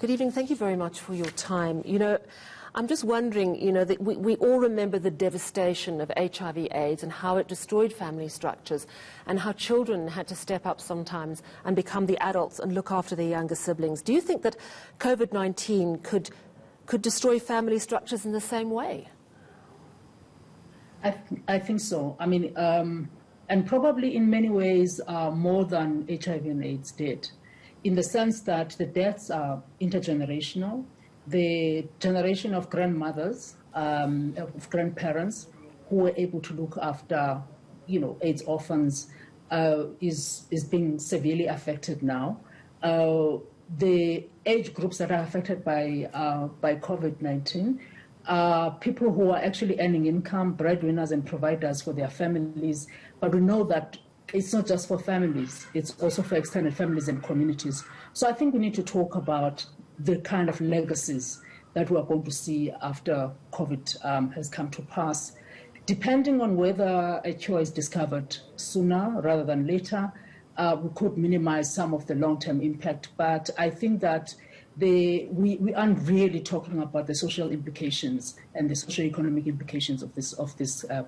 Good evening. Thank you very much for your time. I'm just wondering, that we all remember the devastation of HIV AIDS and how it destroyed family structures and how children had to step up sometimes and become the adults and look after their younger siblings. Do you think that COVID-19 could destroy family structures in the same way? I think so. I mean, and probably in many ways more than HIV and AIDS did, in the sense that the deaths are intergenerational. The generation of grandmothers, of grandparents who were able to look after, AIDS orphans is being severely affected now. The age groups that are affected by COVID-19 are people who are actually earning income, breadwinners and providers for their families. But we know that it's not just for families, it's also for extended families and communities. So I think we need to talk about the kind of legacies that we are going to see after COVID has come to pass. Depending on whether a cure is discovered sooner rather than later, we could minimize some of the long-term impact. But I think that we aren't really talking about the social implications and the socio-economic implications of this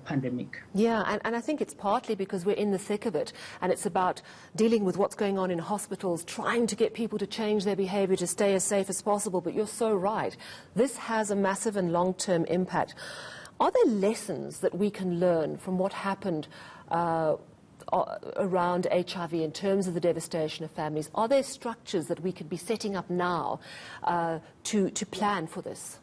pandemic. Yeah, and I think it's partly because we're in the thick of it, and it's about dealing with what's going on in hospitals, trying to get people to change their behavior to stay as safe as possible. But you're so right. This has a massive and long-term impact. Are there lessons that we can learn from what happened around HIV in terms of the devastation of families? Are there structures that we could be setting up now to plan for this?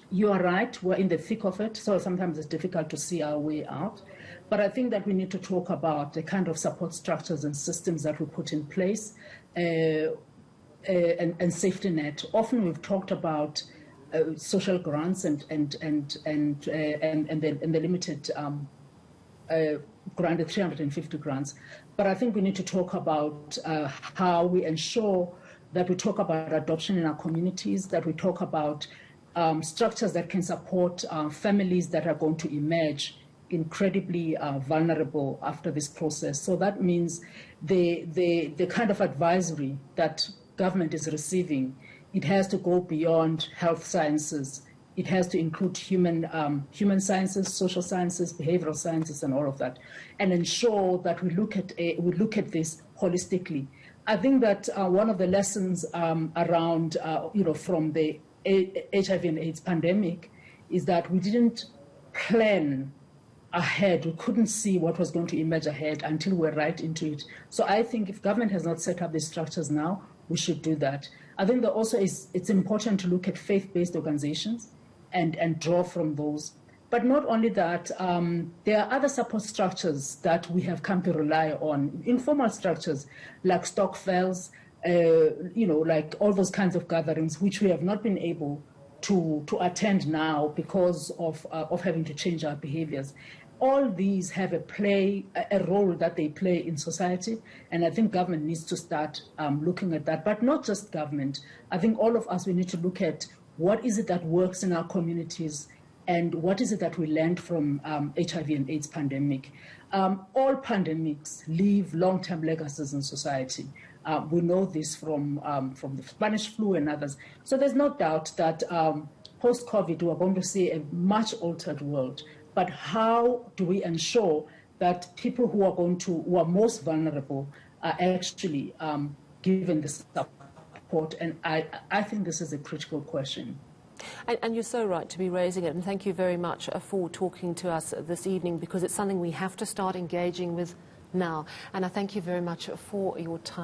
You are right. We're in the thick of it, so sometimes it's difficult to see our way out. But I think that we need to talk about the kind of support structures and systems that we put in place and safety net. Often we've talked about social grants and the limited granted 350 grants. But I think we need to talk about how we ensure that we talk about adoption in our communities, that we talk about structures that can support families that are going to emerge incredibly vulnerable after this process. So that means the kind of advisory that government is receiving, it has to go beyond health sciences. It has to include human sciences, social sciences, behavioral sciences, and all of that, and ensure that we look at this holistically. I think that one of the lessons around, from the HIV and AIDS pandemic is that we didn't plan ahead. We couldn't see what was going to emerge ahead until we're right into it. So I think if government has not set up these structures now, we should do that. I think that also it's important to look at faith-based organizations and draw from those. But not only that, there are other support structures that we have come to rely on, informal structures like stokvels, like all those kinds of gatherings, which we have not been able to attend now because of having to change our behaviors. All these have a role that they play in society, and I think government needs to start looking at that. But not just government. I think all of us, we need to look at what is it that works in our communities and what is it that we learned from HIV and AIDS pandemic. All pandemics leave long-term legacies in society. We know this from the Spanish flu and others. So there's no doubt that post-COVID, we're going to see a much altered world. But how do we ensure that people who are most vulnerable are actually given the support? And I think this is a critical question. And you're so right to be raising it. And thank you very much for talking to us this evening, because it's something we have to start engaging with now. And I thank you very much for your time.